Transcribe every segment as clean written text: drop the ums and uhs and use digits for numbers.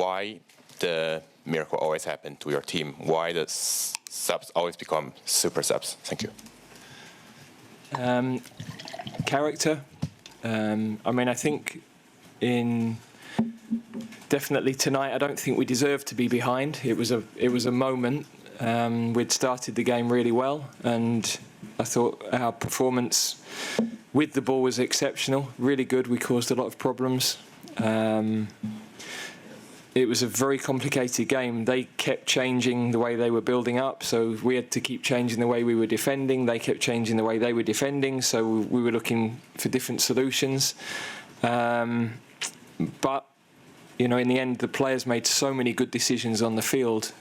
why the miracle always happened to your team? Why the subs always become super subs? Thank you. Character. I mean, I think definitely tonight, I don't think we deserved to be behind. It was a moment. We'd started the game really well, and I thought our performance with the ball was exceptional, really good. We caused a lot of problems. It was a very complicated game. They kept changing the way they were building up, so we had to keep changing the way we were defending. They kept changing the way they were defending, so we were looking for different solutions. But, you know, in the end, the players made so many good decisions on the field.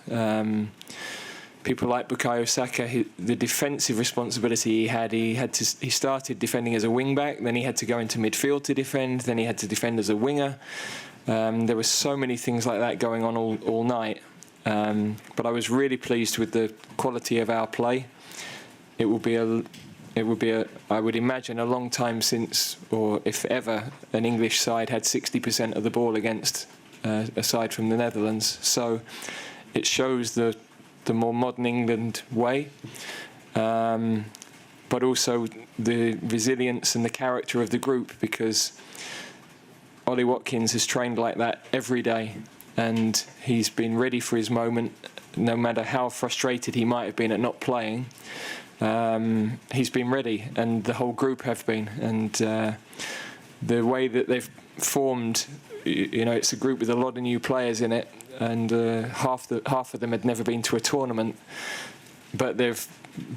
People like Bukayo Saka, the defensive responsibility he started defending as a wing-back, then he had to go into midfield to defend, then he had to defend as a winger. There were so many things like that going on all night. But I was really pleased with the quality of our play. It would be I would imagine, a long time since, or if ever, an English side had 60% of the ball against a side from the Netherlands. So it shows the more modern England way, but also the resilience and the character of the group, because Ollie Watkins has trained like that every day, and he's been ready for his moment, no matter how frustrated he might have been at not playing. He's been ready, and the whole group have been, and the way that they've formed, you know, it's a group with a lot of new players in it, and half of them had never been to a tournament, but they've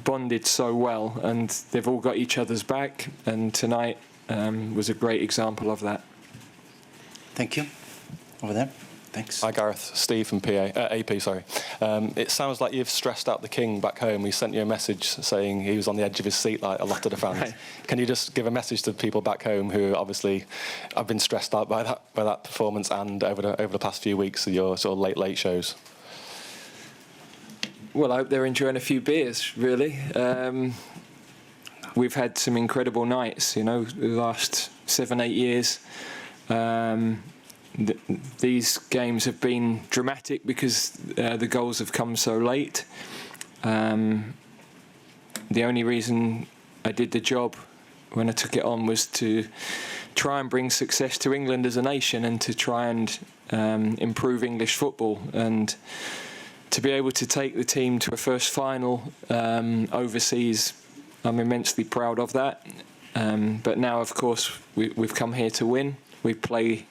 bonded so well, and they've all got each other's back, and tonight was a great example of that. Thank you. Over there. Thanks. Hi Gareth, Steve from AP, sorry. It sounds like you've stressed out the king back home. He sent you a message saying he was on the edge of his seat like a lot of the fans. Right. Can you just give a message to people back home who obviously have been stressed out by that performance, and over the past few weeks of your sort of late shows? Well, I hope they're enjoying a few beers, really. We've had some incredible nights, you know, the last 7-8 years. These games have been dramatic because the goals have come so late. The only reason I did the job when I took it on was to try and bring success to England as a nation, and to try and improve English football, and to be able to take the team to a first final overseas. I'm immensely proud of that. But now, of course, we've come here to win. We play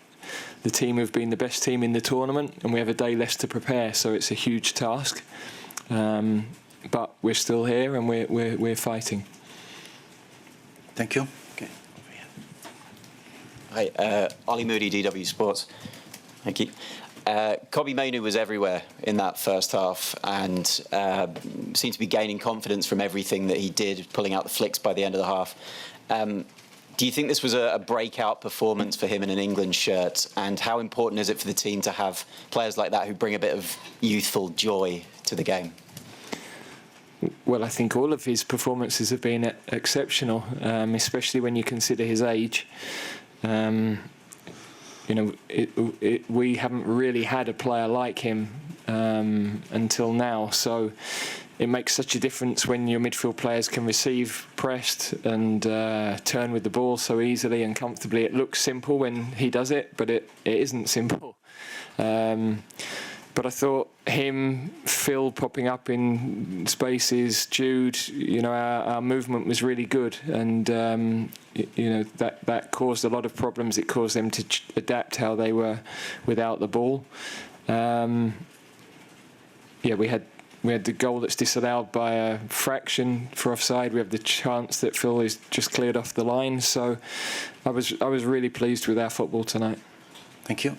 the team who've been the best team in the tournament, and we have a day less to prepare, so it's a huge task. But we're still here, and we're fighting. Thank you. Okay. Hi, Ollie Moody, DW Sports. Thank you. Kobbie Mainoo was everywhere in that first half, and seemed to be gaining confidence from everything that he did, pulling out the flicks by the end of the half. Do you think this was a breakout performance for him in an England shirt? And how important is it for the team to have players like that who bring a bit of youthful joy to the game? Well, I think all of his performances have been exceptional, especially when you consider his age. You know, we haven't really had a player like him until now, so it makes such a difference when your midfield players can receive pressed and turn with the ball so easily and comfortably. It looks simple when he does it, but it isn't simple. But I thought him, Phil popping up in spaces, Jude, you know, our movement was really good, and you know, that caused a lot of problems. It caused them to adapt how they were without the ball. Yeah, we had the goal that's disallowed by a fraction for offside. We have the chance that Phil is just cleared off the line. So I was really pleased with our football tonight. Thank you.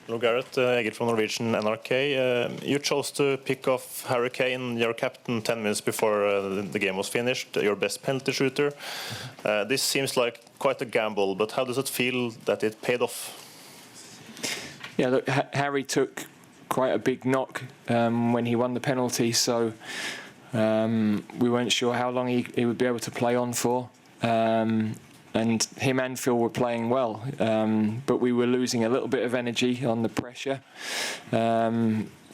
Hello, Gareth. Egil from Norwegian NRK. You chose to pick off Harry Kane, your captain, 10 minutes before the game was finished, your best penalty shooter. This seems like quite a gamble, but how does it feel that it paid off? Yeah, look, Harry took quite a big knock when he won the penalty, so we weren't sure how long he would be able to play on for. And him and Phil were playing well, but we were losing a little bit of energy on the pressure.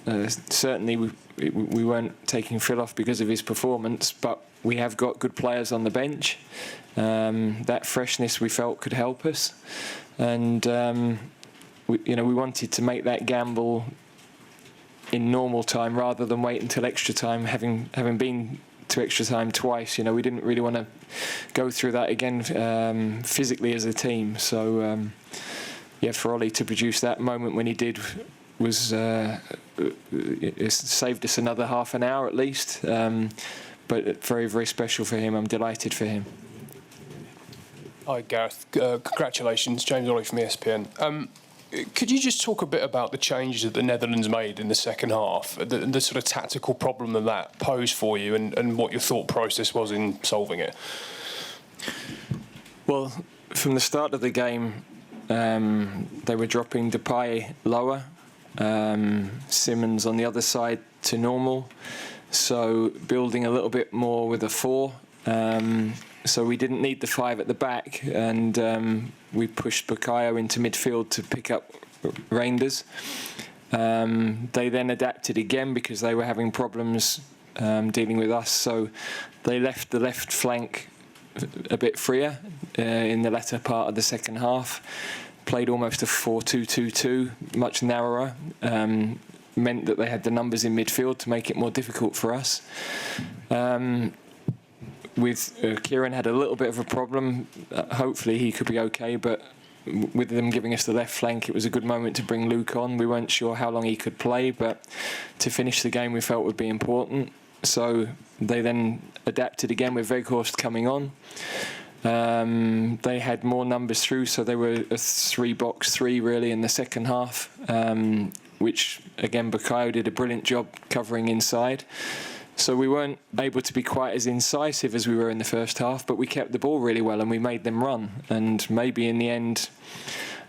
Certainly we weren't taking Phil off because of his performance, but we have got good players on the bench. That freshness we felt could help us, and we wanted to make that gamble in normal time rather than wait until extra time. Having been to extra time twice, we didn't really want to go through that again physically as a team. So for Ollie to produce that moment when he did was it saved us another half an hour at least. But very, very special for him. I'm delighted for him. Hi Gareth, congratulations, James Ollie from ESPN. Could you just talk a bit about the changes that the Netherlands made in the second half, the sort of tactical problem that posed for you, and what your thought process was in solving it? Well, from the start of the game, they were dropping Depay lower, Simmons on the other side to normal, so building a little bit more with a 4. So we didn't need the 5 at the back, and we pushed Bukayo into midfield to pick up Reinders. They then adapted again because they were having problems dealing with us, so they left the left flank a bit freer in the latter part of the second half. Played almost a 4-2-2-2, much narrower. Meant that they had the numbers in midfield to make it more difficult for us. With Kieran had a little bit of a problem. Hopefully he could be okay, but with them giving us the left flank, it was a good moment to bring Luke on. We weren't sure how long he could play, but to finish the game we felt would be important. So they then adapted again with Weghorst coming on. They had more numbers through, so they were a 3-box-3 really in the second half, which again Bukayo did a brilliant job covering inside. So we weren't able to be quite as incisive as we were in the first half, but we kept the ball really well and we made them run. And maybe in the end,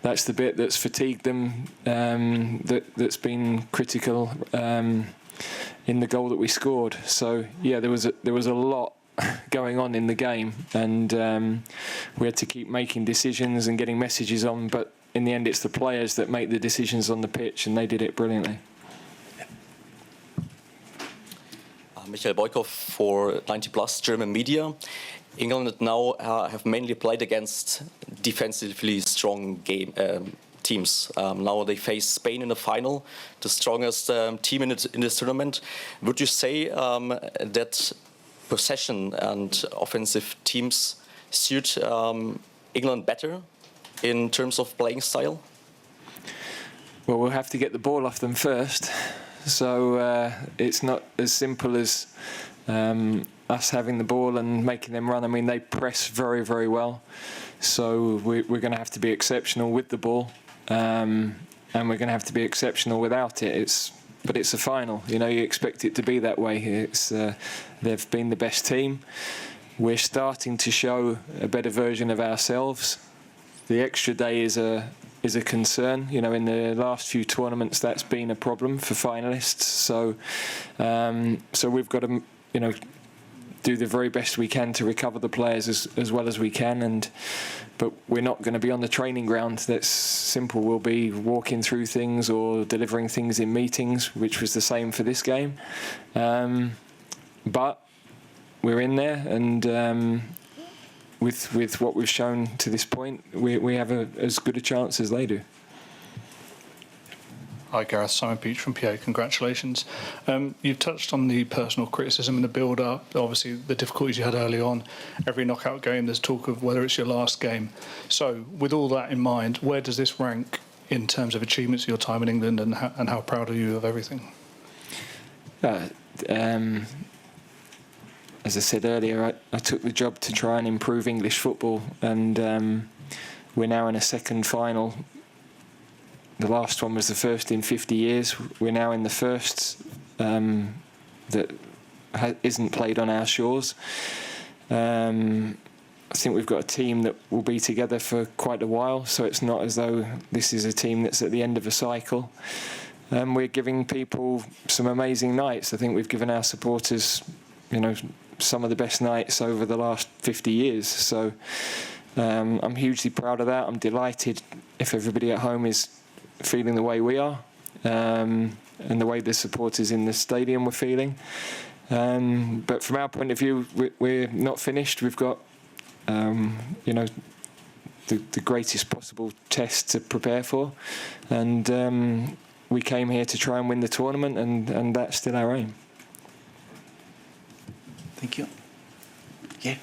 that's the bit that's fatigued them, that's been critical in the goal that we scored. So yeah, there was a lot going on in the game, and we had to keep making decisions and getting messages on. But in the end, it's the players that make the decisions on the pitch, and they did it brilliantly. Michael Boykov for 90 Plus German media. England now have mainly played against defensively strong teams. Now they face Spain in the final, the strongest team in this tournament. Would you say that possession and offensive teams suit England better in terms of playing style? Well, we'll have to get the ball off them first. So it's not as simple as us having the ball and making them run. I mean, they press very, very well. So we're going to have to be exceptional with the ball, and we're going to have to be exceptional without it. But it's a final. You expect it to be that way. They've been the best team. We're starting to show a better version of ourselves. The extra day is a concern. In the last few tournaments, that's been a problem for finalists. So we've got to, do the very best we can to recover the players as well as we can. But we're not going to be on the training ground. That's simple. We'll be walking through things or delivering things in meetings, which was the same for this game. But we're in there, and with what we've shown to this point, we have as good a chance as they do. Hi Gareth, Simon Peach from PA, congratulations. You've touched on the personal criticism and the build-up, obviously the difficulties you had early on. Every knockout game there's talk of whether it's your last game. So with all that in mind, where does this rank in terms of achievements of your time in England, and how proud are you of everything? As I said earlier, I took the job to try and improve English football, and we're now in a second final. The last one was the first in 50 years. We're now in the first that isn't played on our shores. I think we've got a team that will be together for quite a while, so it's not as though this is a team that's at the end of a cycle. We're giving people some amazing nights. I think we've given our supporters, some of the best nights over the last 50 years. So I'm hugely proud of that. I'm delighted if everybody at home is feeling the way we are, and the way the supporters in the stadium were feeling. But from our point of view, we're not finished. We've got, the greatest possible test to prepare for, and we came here to try and win the tournament, and that's still our aim. Thank you. Yeah.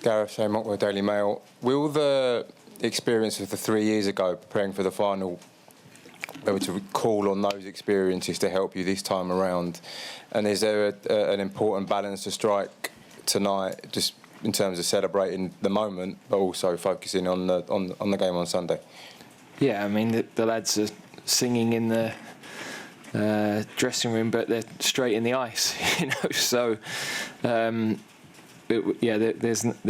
Gareth Southgate, Daily Mail. Will the experience of the 3 years ago preparing for the final be able to call on those experiences to help you this time around? And is there an important balance to strike tonight, just in terms of celebrating the moment, but also focusing on the game on Sunday? Yeah, I mean the lads are singing in the dressing room, but they're straight in the ice, So there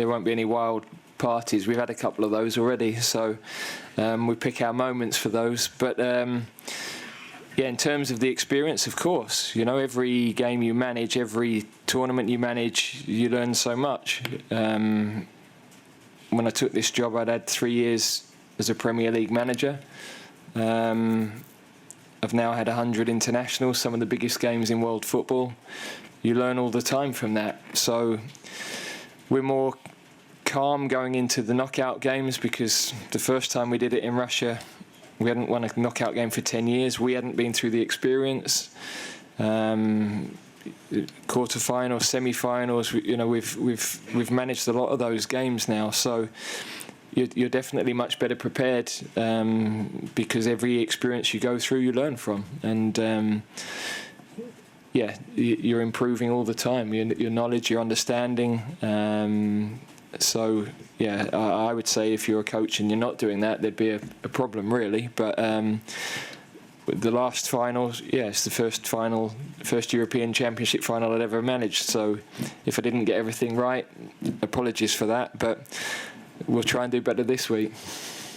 won't be any wild parties. We've had a couple of those already, so we pick our moments for those. But in terms of the experience, of course, every game you manage, every tournament you manage, you learn so much. When I took this job, I'd had 3 years as a Premier League manager. I've now had 100 internationals, some of the biggest games in world football. You learn all the time from that. So we're more calm going into the knockout games, because the first time we did it in Russia, we hadn't won a knockout game for 10 years. We hadn't been through the experience. Quarterfinals, semi-finals, we've managed a lot of those games now. So you're definitely much better prepared, because every experience you go through, you learn from, and you're improving all the time. Your knowledge, your understanding. I would say if you're a coach and you're not doing that, there'd be a problem, really. But the last finals, it's the first European Championship final I'd ever managed. So if I didn't get everything right, apologies for that. But we'll try and do better this week.